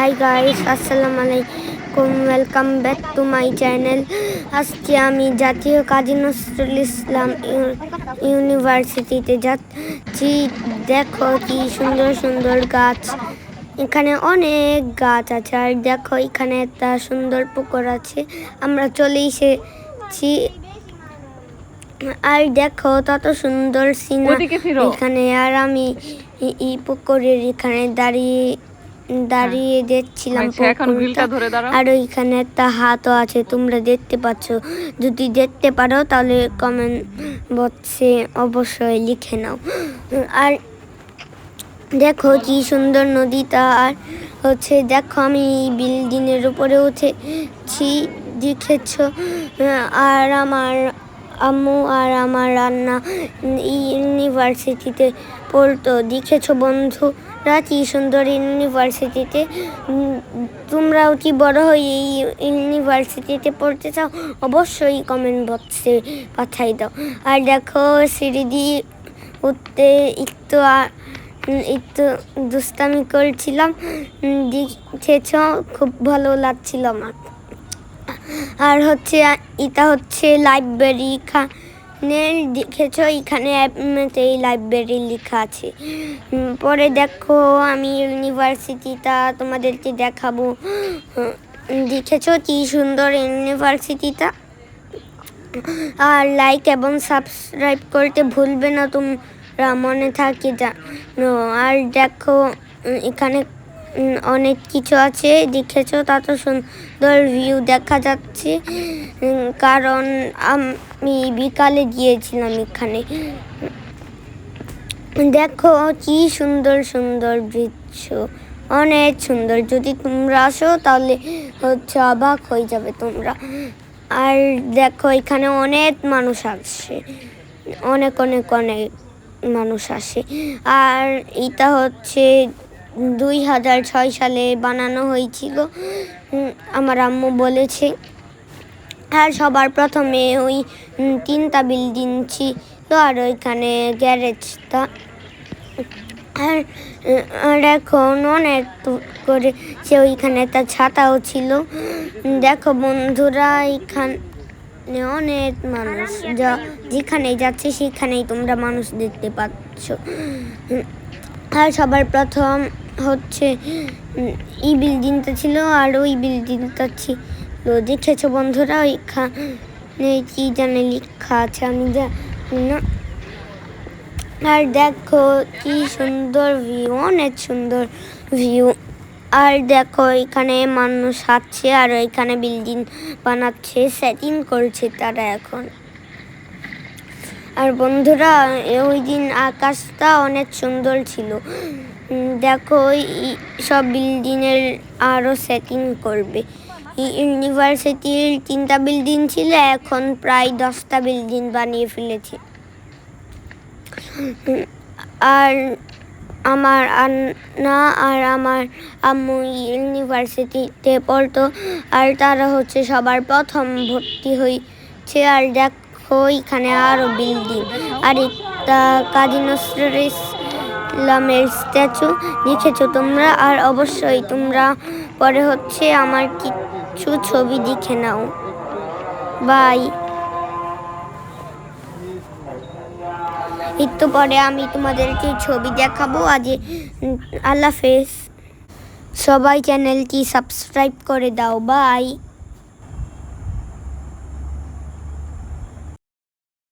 Hi guys, আসসালামু আলাইকুম, welcome back to my channel. আজকে আমি জাতীয় কাজী নজরুল ইসলাম ইউনিভার্সিটিতে যাচ্ছি। দেখো কি সুন্দর সুন্দর গাছ, এখানে অনেক গাছ আছে। আর দেখো এখানে একটা সুন্দর পুকুর আছে, আমরা চলে এসেছি। আর দেখো তত সুন্দর সিনা এখানে। আর আমি এই পুকুরের এখানে দাঁড়িয়ে দেখছিলাম পুকুরটা। আর ওইখানে একটা হাতও আছে, তোমরা দেখতে পাচ্ছ। যদি দেখতে পারো তাহলে কমেন্ট বক্সে অবশ্যই লিখে নাও। আর দেখো কি সুন্দর নদীটা। আর হচ্ছে দেখো আমি বিল্ডিং এর উপরে উঠেছি, দেখেছ। আর আমার আম্মু আর আমার রান্না ইউনিভার্সিটিতে পড়তো, দেখেছো বন্ধুরা কি সুন্দর ইউনিভার্সিটিতে। তোমরাও কি বড় হয়ে এই ইউনিভার্সিটিতে পড়তে চাও? অবশ্যই কমেন্ট বক্সে পাঠাই দাও। আর দেখো সিঁড়ি দিয়ে উঠতে একটু দুষ্টামি করছিলাম, দেখেছ, খুব ভালো লাগছিল আমার। আর হচ্ছে এটা হচ্ছে লাইব্রেরি, এখানে দেখেছো এখানে এই লাইব্রেরি লেখা আছে। পরে দেখো আমি ইউনিভার্সিটিটা তোমাদেরকে দেখাবো। দেখেছো কি সুন্দর ইউনিভার্সিটিটা। আর লাইক এবং সাবস্ক্রাইব করতে ভুলবে না তোমরা, মনে থাকে জানো। আর দেখো এখানে অনেক কিছু আছে, দেখেছো, তত সুন্দর ভিউ দেখা যাচ্ছে, কারণ আমি বিকালে গিয়েছিলাম এখানে। দেখো কি সুন্দর সুন্দর দৃশ্য, অনেক সুন্দর। যদি তোমরা আসো তাহলে হচ্ছে অবাক হয়ে যাবে তোমরা। আর দেখো এখানে অনেক মানুষ আসে, অনেক অনেক অনেক মানুষ আসে। আর এটা হচ্ছে 2006 সালে বানানো হয়েছিল, আমার আম্মু বলেছে। আর সবার প্রথমে ওই 3টা বিল্ডিং ছিল, আর ওইখানে গ্যারেজটা। আর এখন অনেক করে ওইখানে একটা ছাতাও ছিল। দেখো বন্ধুরা এখানে অনেক মানুষ, যেখানেই যাচ্ছে সেখানেই তোমরা মানুষ দেখতে পাচ্ছ। আর সবার প্রথম হচ্ছে এই বিল্ডিংটা ছিল, আর ওই বিল্ডিংটা ছিল, দেখেছো বন্ধুরা। ওইখানে কি জানে লেখা আছে, আমি জানি না। আর দেখো কি সুন্দর ভিউ, অনেক সুন্দর ভিউ। আর দেখো এখানে মানুষ আছে, আর এখানে বিল্ডিং বানাচ্ছে, সেটিং করছে তারা এখন। আর বন্ধুরা ওই দিন আকাশটা অনেক সুন্দর ছিল। দেখো সব বিল্ডিংয়ের আরও সেটিং করবে। ইউনিভার্সিটির 3টা বিল্ডিং ছিল, এখন প্রায় 10টা বিল্ডিং বানিয়ে ফেলেছে। আর আমার আন্না আর আমার আম্মু ইউনিভার্সিটিতে পড়তো, আর তারা হচ্ছে সবার প্রথম ভর্তি হয়েছে। আর দেখো এখানে আরও বিল্ডিং। আর একটা কাজী নজরুল ইসলামের স্ট্যাচু, দেখেছো তোমরা। আর অবশ্যই তোমরা পরে হচ্ছে আমার কিছু ছবি দেখে নাও। বাই। একটু পরে আমি তোমাদেরকে ছবি দেখাবো। আজ আল্লাহ হাফেজ। সবাই চ্যানেলটি সাবস্ক্রাইব করে দাও। বাই।